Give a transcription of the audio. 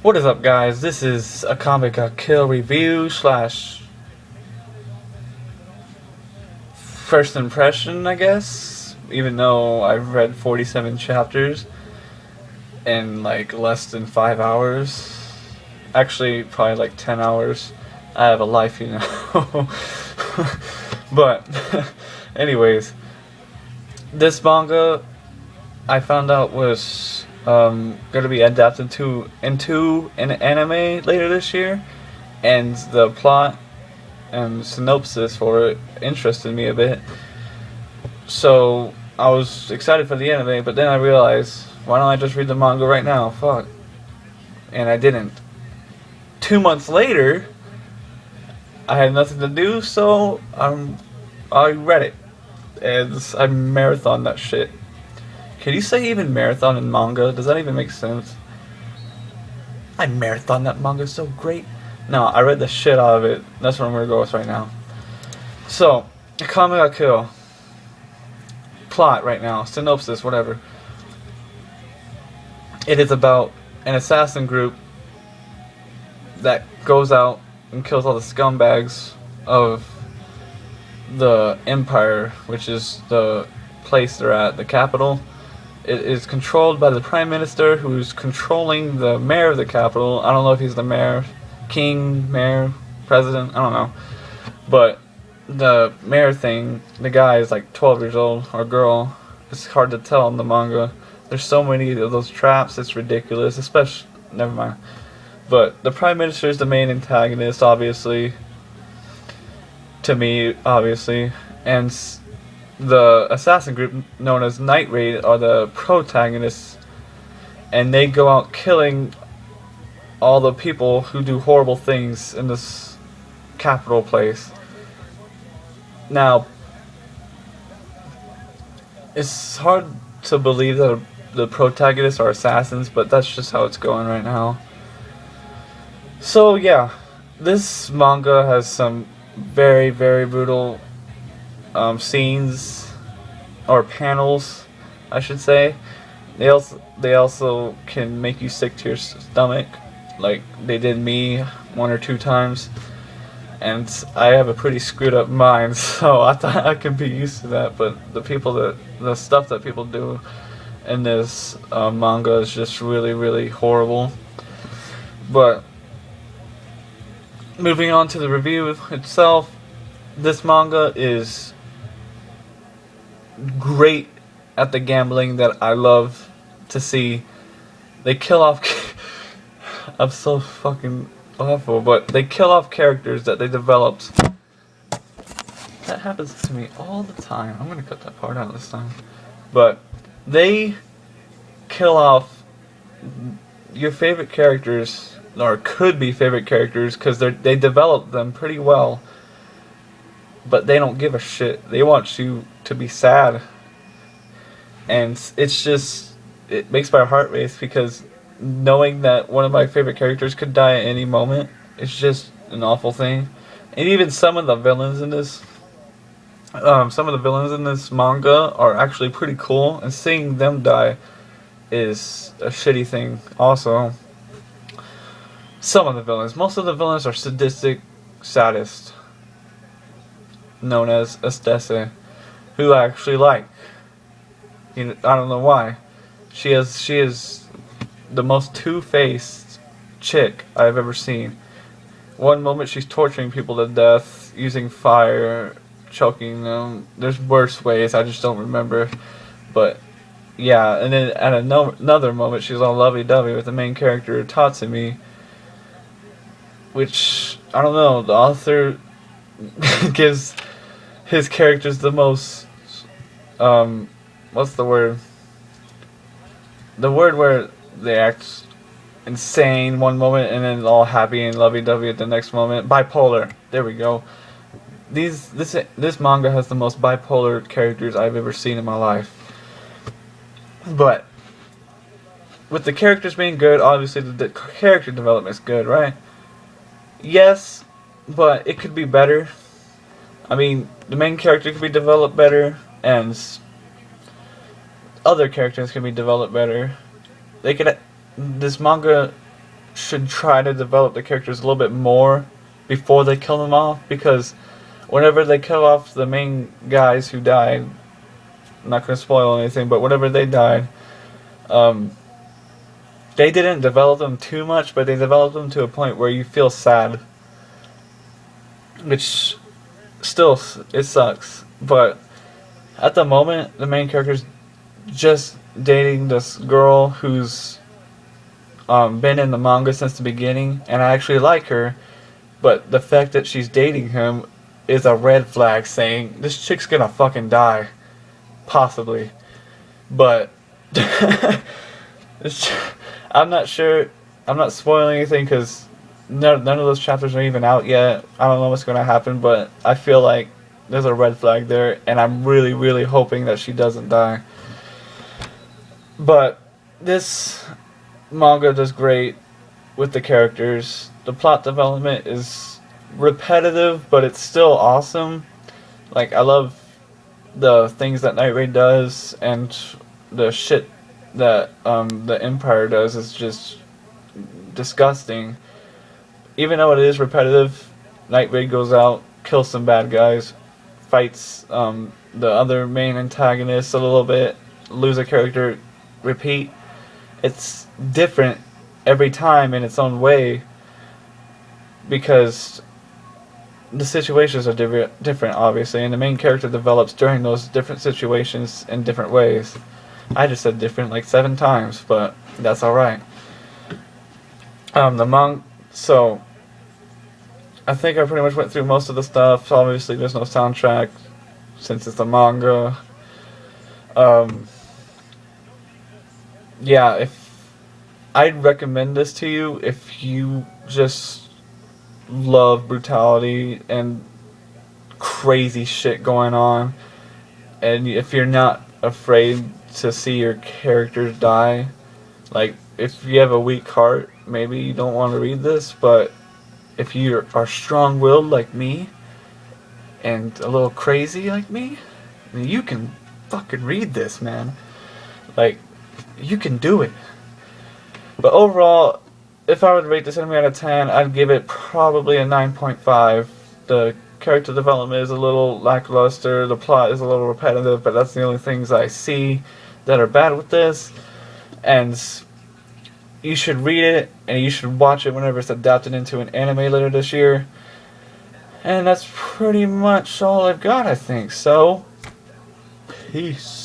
What is up, guys? This is Akame got kill review slash first impression, I guess. Even though I've read 47 chapters in like less than 5 hours. Actually, probably like 10 hours. I have a life, you know. But, anyways, this manga I found out was going to be adapted into an anime later this year, and the plot and synopsis for it interested me a bit. So I was excited for the anime, but then I realized, why don't I just read the manga right now? Fuck. And I didn't. 2 months later, I had nothing to do, so I read it. And I marathoned that shit. Can you say even marathon in manga? Does that even make sense? I marathon that manga so great. No, I read the shit out of it. That's what I'm gonna go with right now. So, Akame ga Kill. Plot right now, synopsis, whatever. It is about an assassin group that goes out and kills all the scumbags of the Empire, which is the place they're at, the capital. It is controlled by the Prime Minister, who's controlling the mayor of the capital. I don't know if he's the mayor, king, mayor, president, I don't know. But the mayor thing, the guy is like 12 years old, or girl. It's hard to tell in the manga. There's so many of those traps, it's ridiculous, especially, never mind. But the Prime Minister is the main antagonist, obviously. To me, obviously. And the assassin group known as Night Raid are the protagonists, and they go out killing all the people who do horrible things in this capital place. Now, it's hard to believe that the protagonists are assassins, but that's just how it's going right now. So yeah, this manga has some very, very brutal scenes or panels, I should say. They also can make you sick to your stomach, like they did me 1 or 2 times. And I have a pretty screwed up mind, so I thought I could be used to that. But the stuff that people do in this manga is just really, really horrible. But moving on to the review itself, this manga is great at the gambling that I love to see. They kill off I'm so fucking awful, but they kill off characters that they developed. That happens to me all the time. I'm gonna cut that part out this time. But they kill off your favorite characters, or could be favorite characters, because they develop them pretty well. But they don't give a shit. They want you to be sad. And it makes my heart race, because knowing that one of my favorite characters could die at any moment is just an awful thing. And even some of the villains in this manga are actually pretty cool, and seeing them die is a shitty thing also. Some of the villains. Most of the villains are sadistic sadists, known as Estese, who I actually like. You know, I don't know why. She is the most two-faced chick I've ever seen. One moment she's torturing people to death using fire, choking them. There's worse ways, I just don't remember. But yeah, and then at another moment she's all lovey-dovey with the main character Tatsumi, which, I don't know, the author gives his characters the most, what's the word? The word where they act insane one moment and then all happy and lovey-dovey at the next moment. Bipolar. There we go. This manga has the most bipolar characters I've ever seen in my life. But with the characters being good, obviously the character development is good, right? Yes, but it could be better. I mean, the main character could be developed better, and other characters can be developed better. This manga should try to develop the characters a little bit more before they kill them off, because whenever they kill off the main guys who died, I'm not going to spoil anything, but whenever they died, they didn't develop them too much, but they developed them to a point where you feel sad, which still, it sucks. But at the moment, the main character's just dating this girl who's been in the manga since the beginning, and I actually like her, but the fact that she's dating him is a red flag saying this chick's gonna fucking die. Possibly. But I'm not sure. I'm not spoiling anything because none of those chapters are even out yet. I don't know what's going to happen, but I feel like there's a red flag there, and I'm really, really hoping that she doesn't die. But this manga does great with the characters. The plot development is repetitive, but it's still awesome. Like, I love the things that Night Raid does, and the shit that the Empire does is just disgusting. Even though it is repetitive, Night Raid goes out, kills some bad guys, fights the other main antagonists a little bit, lose a character, repeat. It's different every time in its own way, because the situations are different, obviously, and the main character develops during those different situations in different ways. I just said different like 7 times, but that's alright. So, I think I pretty much went through most of the stuff. Obviously, there's no soundtrack, since it's a manga. Yeah, I'd recommend this to you if you just love brutality and crazy shit going on, and if you're not afraid to see your characters die. Like, if you have a weak heart, maybe you don't want to read this, but if you are strong-willed like me and a little crazy like me, then you can fucking read this, man. Like, you can do it. But overall, if I would rate this anime out of 10, I'd give it probably a 9.5. The character development is a little lackluster, the plot is a little repetitive, but that's the only things I see that are bad with this. And you should read it, and you should watch it whenever it's adapted into an anime later this year. And that's pretty much all I've got, I think. So, peace.